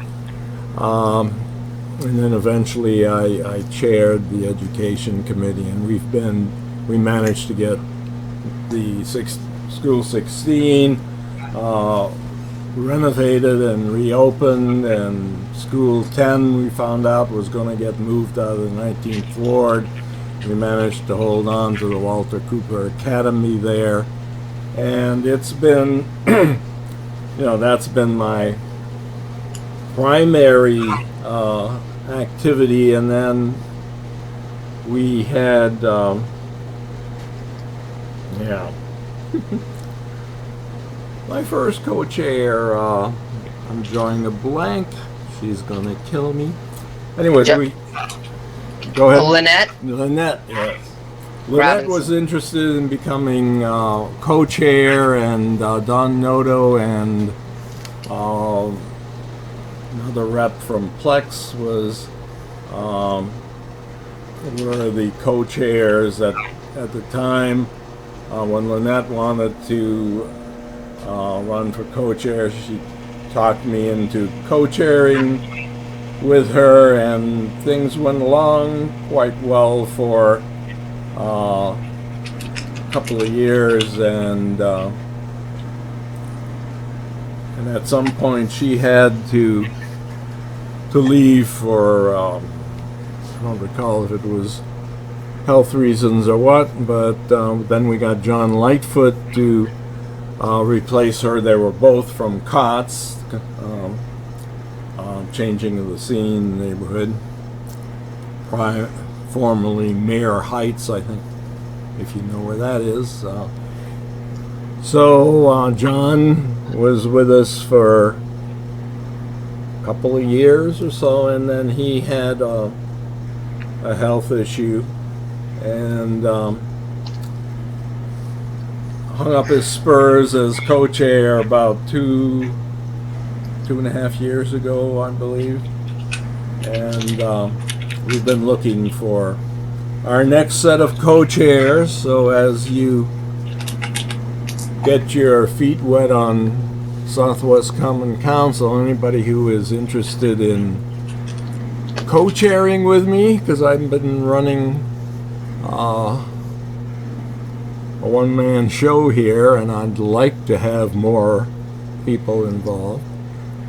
Speaker 1: And then eventually I chaired the education committee, and we managed to get the school 16 renovated and reopened, and school 10 we found out was going to get moved out of the 19th ward. We managed to hold on to the Walter Cooper Academy there, and it's been that's been my primary activity. And then we had my first co-chair, I'm drawing a blank, she's gonna kill me. Anyways,
Speaker 4: Yep.
Speaker 1: Go ahead.
Speaker 4: Lynette,
Speaker 1: yes. Lynette was interested in becoming co-chair, and Don Noto and another rep from Plex were the co-chairs at the time. When Lynette wanted to run for co-chair, she talked me into co-chairing with her, and things went along quite well for a couple of years, and at some point she had to leave for I don't recall if it was health reasons or what, but then we got John Lightfoot to replace her. They were both from COTS, Changing of the Scene neighborhood, formerly Mayor Heights, I think, if you know where that is. So John was with us for a couple of years or so, and then he had a health issue, and hung up his spurs as co-chair about two and a half years ago, I believe. And we've been looking for our next set of co-chairs. So as you get your feet wet on Southwest Common Council, anybody who is interested in co-chairing with me, because I've been running a one-man show here, and I'd like to have more people involved.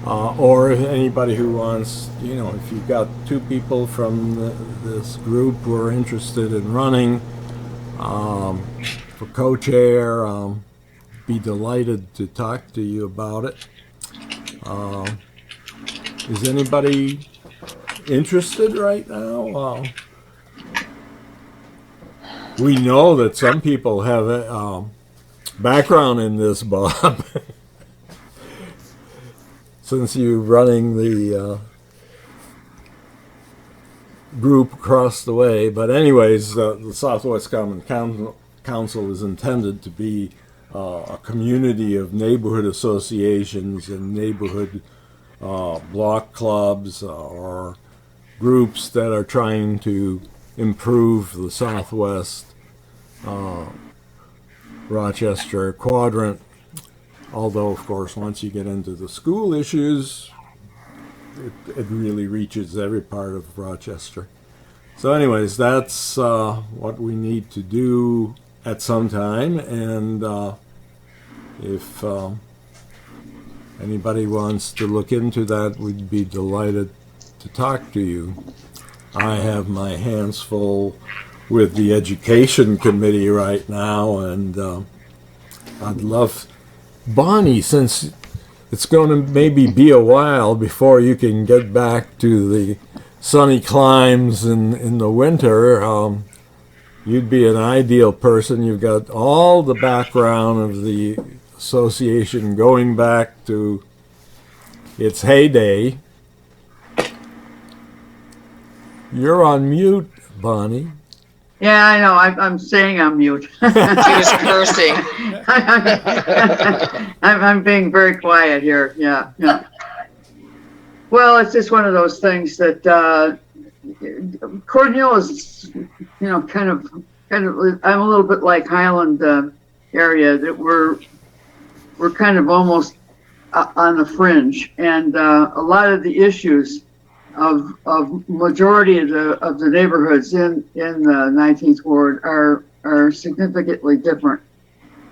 Speaker 1: or if anybody who wants, if you've got two people from this group who are interested in running for co-chair, be delighted to talk to you about it. Is anybody interested right now? We know that some people have a background in this, Bob. Since you're running the group across the way. But anyways, the Southwest Common Council is intended to be a community of neighborhood associations and neighborhood block clubs or groups that are trying to improve the Southwest Rochester quadrant. Although, of course, once you get into the school issues, it really reaches every part of Rochester. So anyways, that's what we need to do at some time. And if anybody wants to look into that, we'd be delighted to talk to you. I have my hands full with the Education Committee right now, and I'd love... Bonnie, since it's going to maybe be a while before you can get back to the sunny climes in the winter, you'd be an ideal person. You've got all the background of the association going back to its heyday. You're on mute, Bonnie.
Speaker 2: Yeah, I know. I'm saying I'm mute.
Speaker 3: She was cursing.
Speaker 2: I'm being very quiet here. Yeah. Well, it's just one of those things that Cornhill is, kind of. I'm a little bit like Highland area, that we're kind of almost on the fringe, and a lot of the issues of majority of the neighborhoods in the 19th Ward are significantly different,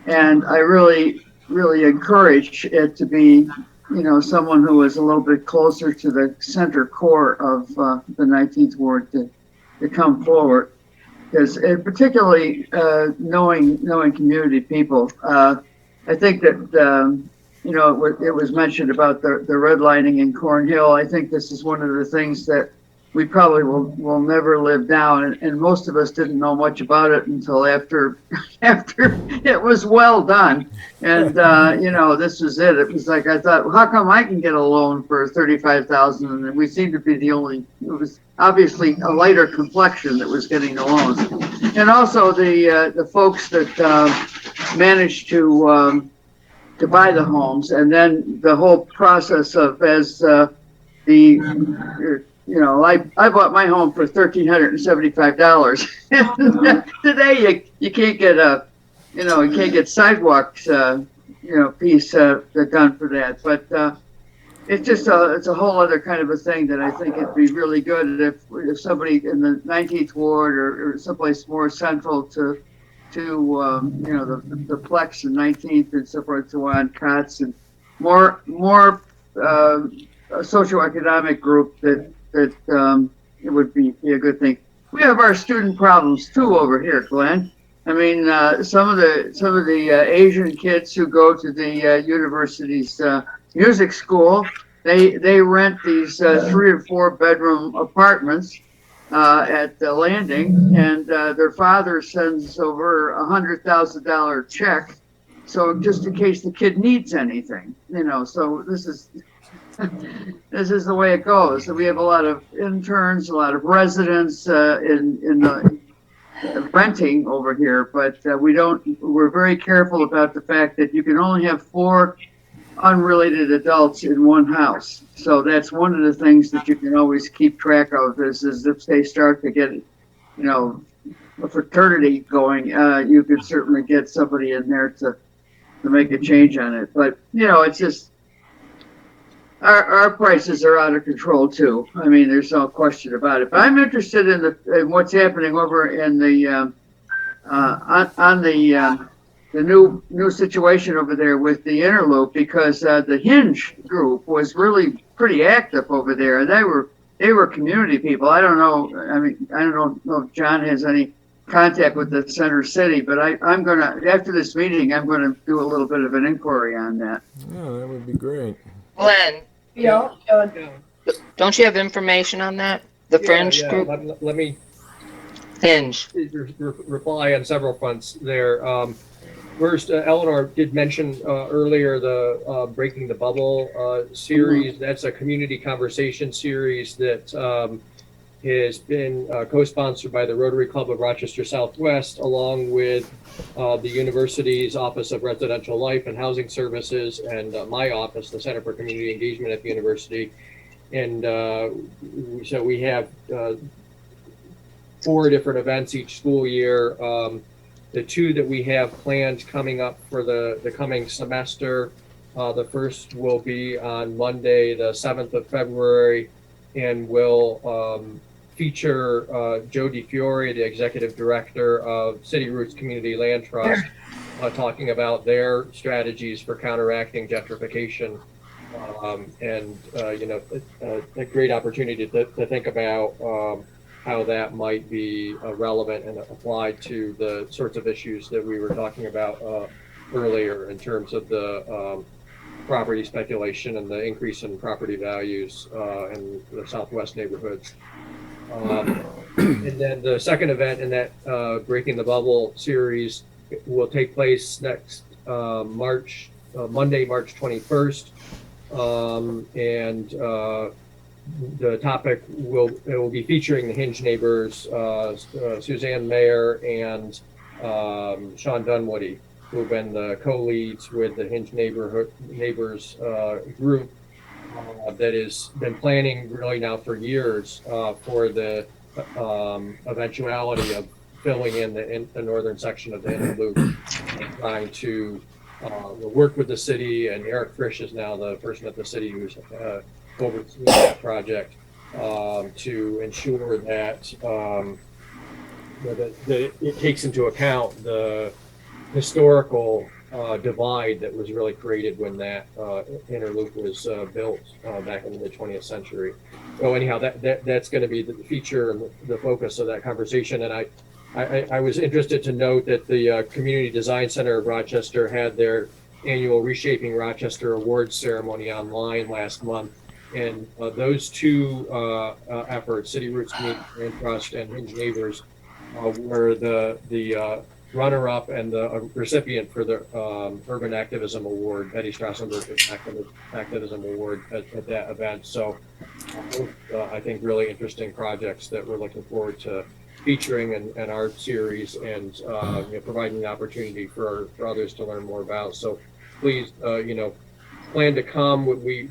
Speaker 2: and I really encourage it to be someone who is a little bit closer to the center core of the 19th Ward to come forward, because particularly knowing community people. I think that it was mentioned about the redlining in Cornhill. I think this is one of the things that we probably will never live down, and most of us didn't know much about it until after it was well done. And this was it. It was like, I thought, well, how come I can get a loan for $35,000, and we seem to be the only. It was obviously a lighter complexion that was getting the loans, and also the folks that managed to buy the homes, and then the whole process of I bought my home for $1,375. Today you can't get you can't get sidewalks piece done for that. But it's just it's a whole other kind of a thing that I think it'd be really good if somebody in the 19th Ward or someplace more central to the Plex and 19th and so forth, so on, COTS, and more socioeconomic group that it would be a good thing. We have our student problems too over here, Glenn. I mean, some of the Asian kids who go to the university's music school, they rent these 3 or 4 bedroom apartments at the Landing, and their father sends over $100,000 check, so just in case the kid needs anything, So this is the way it goes. So we have a lot of interns, a lot of residents in the renting over here, but we're very careful about the fact that you can only have 4 unrelated adults in one house. So that's one of the things that you can always keep track of is if they start to get, a fraternity going, you could certainly get somebody in there to make a change on it. But, it's just, our prices are out of control too. I mean, there's no question about it. But I'm interested in what's happening over in the on the new situation over there with the Interloop, because the Hinge group was really pretty active over there. They were community people. I don't know. I mean, I don't know if John has any contact with the Center City, but I'm gonna, after this meeting, I'm gonna do a little bit of an inquiry on that.
Speaker 1: Yeah, that would be great.
Speaker 3: Glenn,
Speaker 11: Yeah.
Speaker 3: don't you have information on that? The Fringe
Speaker 10: Yeah,
Speaker 3: group?
Speaker 10: let me
Speaker 3: Hinge.
Speaker 10: reply on several fronts there. First, Eleanor did mention earlier the Breaking the Bubble series. That's a community conversation series that has been co-sponsored by the Rotary Club of Rochester Southwest, along with the university's Office of Residential Life and Housing Services, and my office, the Center for Community Engagement at the university. And so we have 4 different events each school year. The 2 that we have planned coming up for the coming semester, the first will be on Monday, the 7th of February, and will feature Joe DiFiore, the executive director of City Roots Community Land Trust, talking about their strategies for counteracting gentrification. And a great opportunity to think about how that might be relevant and applied to the sorts of issues that we were talking about earlier in terms of the property speculation and the increase in property values in the Southwest neighborhoods. And then the second event in that Breaking the Bubble series will take place next Monday, March 21st. The topic will be featuring the Hinge neighbors, Suzanne Mayer and Sean Dunwoody, who have been the co-leads with the Hinge neighbors group that has been planning really now for years for the eventuality of filling in the northern section of the Interloop, and trying to work with the city. And Eric Frisch is now the person at the city who's overseeing that project to ensure that that it takes into account the historical divide that was really created when that Interloop was built back in the mid-20th century. So anyhow, that's going to be the feature and the focus of that conversation. And I was interested to note that the Community Design Center of Rochester had their annual Reshaping Rochester Awards ceremony online last month. And those 2 efforts, City Roots Community Land Trust and Hinge Neighbors, were the runner-up and the recipient for the Urban Activism Award, Betty Strassenberg Activism Award at that event. So I think really interesting projects that we're looking forward to featuring in our series, and providing the opportunity for others to learn more about. So please, plan to come. We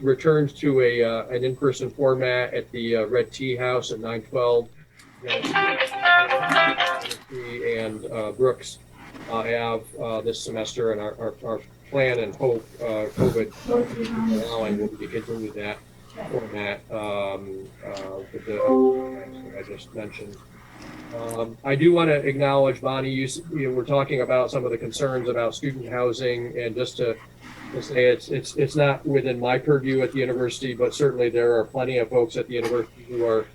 Speaker 10: returned to an in-person format at the Red Tea House at 912 and Brooks Ave this semester, and our plan and hope, COVID allowing, will be to continue that format with the I just mentioned. I do want to acknowledge, Bonnie, you were talking about some of the concerns about student housing, and just to say it's not within my purview at the university, but certainly there are plenty of folks at the university who are,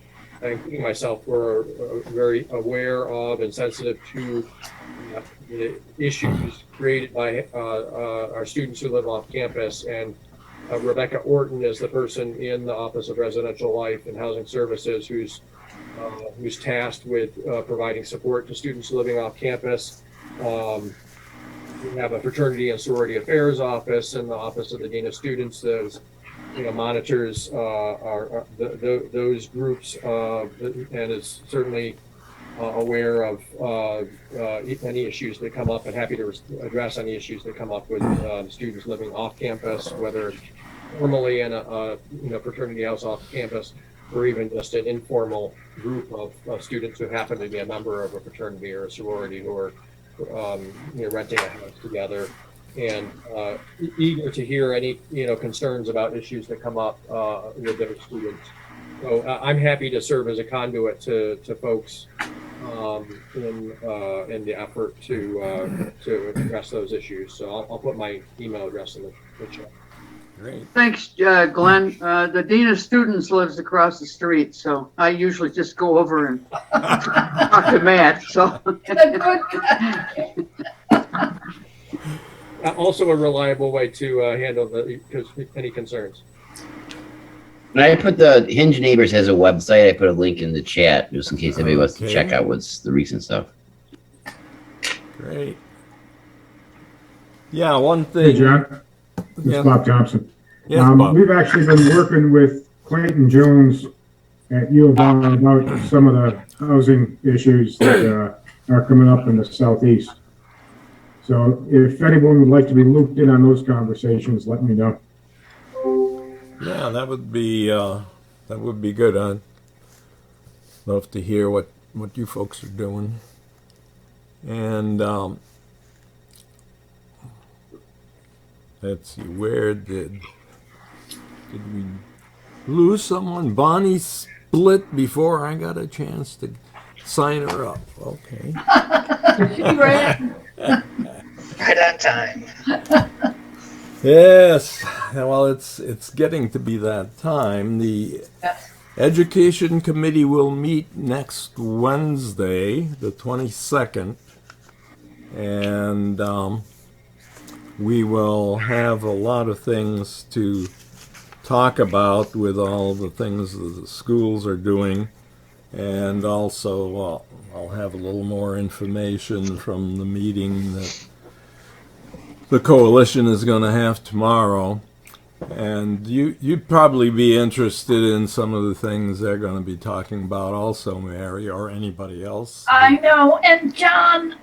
Speaker 10: including myself, who are very aware of and sensitive to the issues created by our students who live off campus. And Rebecca Orton is the person in the Office of Residential Life and Housing Services who's tasked with providing support to students living off campus. We have a fraternity and sorority affairs office and the Office of the Dean of Students that monitors those groups and is certainly aware of any issues that come up, and happy to address any issues that come up with students living off campus, whether formally in a fraternity house off campus, or even just an informal group of students who happen to be a member of a fraternity or a sorority who are renting a house together, and eager to hear any concerns about issues that come up with those students. So I'm happy to serve as a conduit to folks in the effort to address those issues. So I'll put my email address in the chat.
Speaker 1: Great.
Speaker 2: Thanks, Glenn. The Dean of Students lives across the street, so I usually just go over and talk to Matt, so.
Speaker 10: Also a reliable way to handle any concerns.
Speaker 5: And I put the Hinge Neighbors has a website. I put a link in the chat just in case anybody wants to check out what's the recent stuff.
Speaker 1: Great. Yeah, one thing.
Speaker 6: Hey, John. This is Bob Thompson.
Speaker 1: Yes, Bob.
Speaker 6: We've actually been working with Clayton Jones at U of R about some of the housing issues that are coming up in the southeast. So if anyone would like to be looped in on those conversations, let me know.
Speaker 1: Yeah, that would be good. I'd love to hear what you folks are doing. And let's see, where did we lose someone? Bonnie split before I got a chance to sign her up. Okay.
Speaker 11: She ran.
Speaker 4: Right on time.
Speaker 1: Yes. Well, it's getting to be that time. The Education Committee will meet next Wednesday, the 22nd, and we will have a lot of things to talk about with all the things that the schools are doing, and also I'll have a little more information from the meeting that the coalition is going to have tomorrow. And you'd probably be interested in some of the things they're going to be talking about also, Mary, or anybody else.
Speaker 11: I know. And John,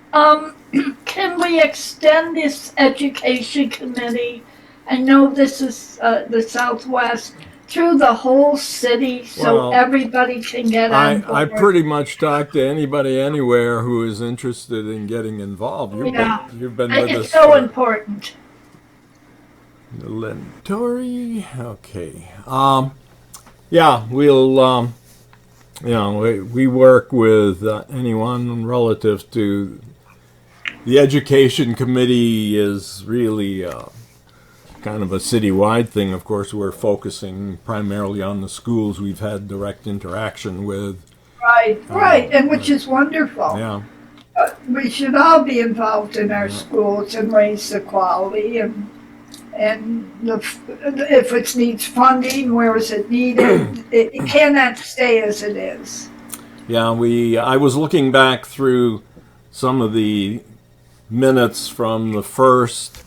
Speaker 11: can we extend this education committee? I know this is the Southwest, through the whole city so
Speaker 1: Well,
Speaker 11: everybody can get on board.
Speaker 1: I pretty much talk to anybody anywhere who is interested in getting involved. You've been with us.
Speaker 11: It's so important.
Speaker 1: Tori, okay. Yeah, we'll, we work with anyone relative to the education committee is really kind of a citywide thing. Of course, we're focusing primarily on the schools we've had direct interaction with.
Speaker 11: Right, and which is wonderful.
Speaker 1: Yeah.
Speaker 11: We should all be involved in our schools and raise the quality and if it needs funding, where is it needed? It cannot stay as it is.
Speaker 1: Yeah, I was looking back through some of the minutes from the first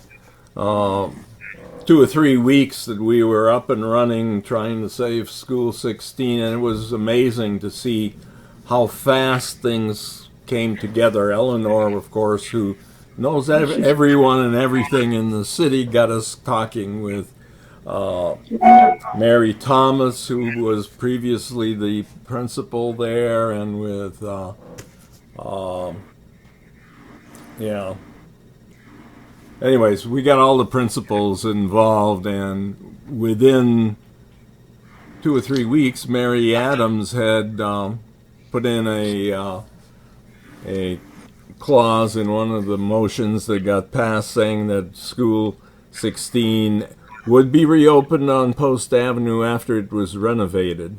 Speaker 1: 2 or 3 weeks that we were up and running trying to save School 16, and it was amazing to see how fast things came together. Eleanor, of course, who knows everyone and everything in the city, got us talking with Mary Thomas, who was previously the principal there, and with anyways, we got all the principals involved, and within 2 or 3 weeks, Mary Adams had put in a clause in one of the motions that got passed saying that School 16 would be reopened on Post Avenue after it was renovated.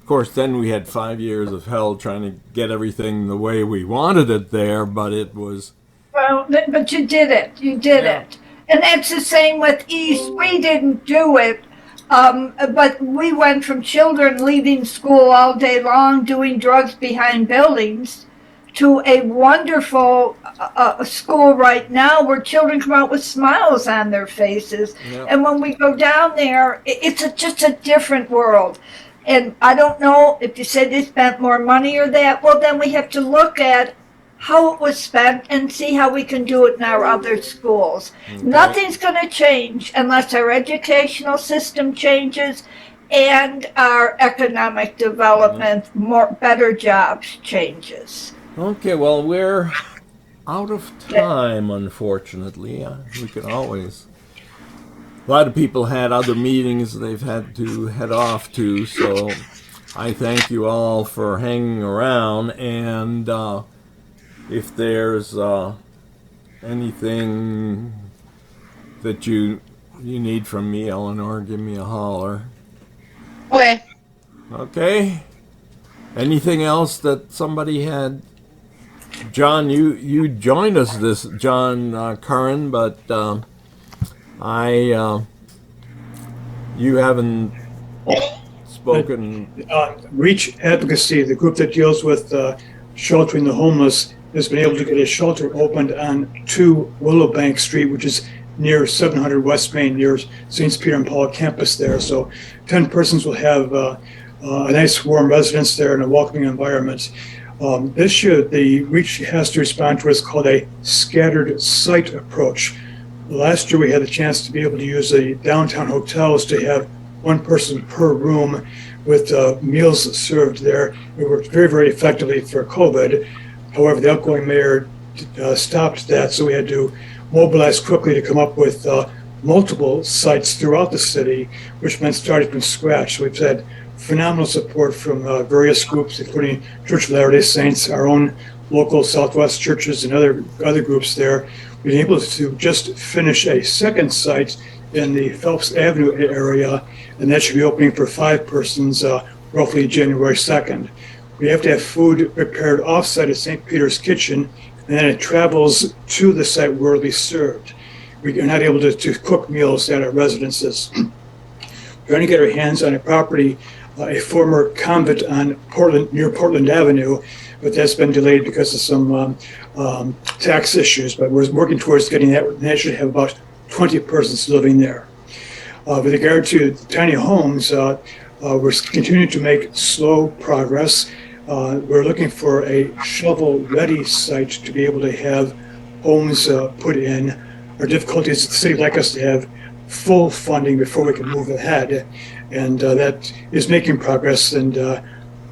Speaker 1: Of course, then we had 5 years of hell trying to get everything the way we wanted it there, but it was...
Speaker 11: Well, but you did it. You did it. And that's the same with East. We didn't do it, but we went from children leaving school all day long doing drugs behind buildings to a wonderful school right now where children come out with smiles on their faces. Yep. And when we go down there, it's just a different world. And I don't know if you said they spent more money or that. Well, then we have to look at how it was spent and see how we can do it in our other schools. Okay. Nothing's going to change unless our educational system changes and our economic development, better jobs changes.
Speaker 1: Okay, well, we're out of time, unfortunately. We can always... A lot of people had other meetings they've had to head off to, so I thank you all for hanging around, and if there's anything that you need from me, Eleanor, give me a holler.
Speaker 3: Okay.
Speaker 1: Okay. Anything else that somebody had? John, you joined us this, John Curran, but you haven't spoken.
Speaker 7: Reach Advocacy, the group that deals with sheltering the homeless, has been able to get a shelter opened on 2 Willowbank Street, which is near 700 West Main, near St. Peter and Paul campus there. So 10 persons will have a nice warm residence there and a welcoming environment. This year, the Reach has to respond to what's called a scattered site approach. Last year, we had the chance to be able to use the downtown hotels to have 1 person per room with meals served there. It worked very, very effectively for COVID. However, the outgoing mayor stopped that, so we had to mobilize quickly to come up with multiple sites throughout the city, which meant starting from scratch. So we've had phenomenal support from various groups, including Church of Latter-day Saints, our own local Southwest churches, and other groups there. We've been able to just finish a second site in the Phelps Avenue area, and that should be opening for 5 persons roughly January 2nd. We have to have food prepared offsite at St. Peter's Kitchen, and then it travels to the site where it'll be served. We are not able to cook meals at our residences. We're trying to get our hands on a property, a former convent on near Portland Avenue, but that's been delayed because of some tax issues. But we're working towards getting that. We actually have about 20 persons living there. With regard to tiny homes, we're continuing to make slow progress. We're looking for a shovel-ready site to be able to have homes put in. Our difficulty is the city would like us to have full funding before we can move ahead, and that is making progress. And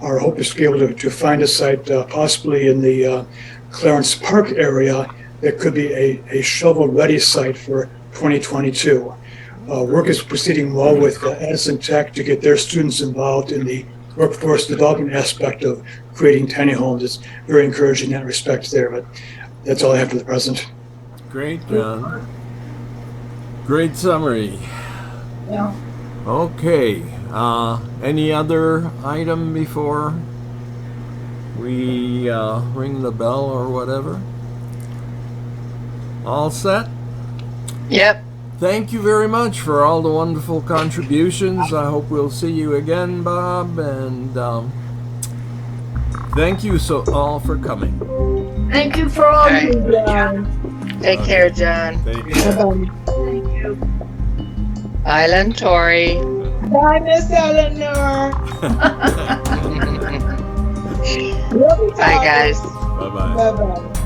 Speaker 7: our hope is to be able to find a site possibly in the Clarence Park area that could be a shovel-ready site for 2022. Work is proceeding well with Edison Tech to get their students involved in the workforce development aspect of creating tiny homes. It's very encouraging in that respect there, but that's all I have for the present.
Speaker 1: Great, John. Great summary.
Speaker 11: Yeah.
Speaker 1: Okay. Any other item before we ring the bell or whatever? All set?
Speaker 3: Yep.
Speaker 1: Thank you very much for all the wonderful contributions. I hope we'll see you again, Bob, and thank you all for coming.
Speaker 11: Thank you for all
Speaker 3: Okay.
Speaker 11: you do.
Speaker 3: Take care, John.
Speaker 1: Thank you.
Speaker 11: Thank you.
Speaker 3: Island Tori.
Speaker 14: Bye, Miss Eleanor.
Speaker 3: Bye, guys.
Speaker 1: Bye-bye.
Speaker 14: Bye-bye.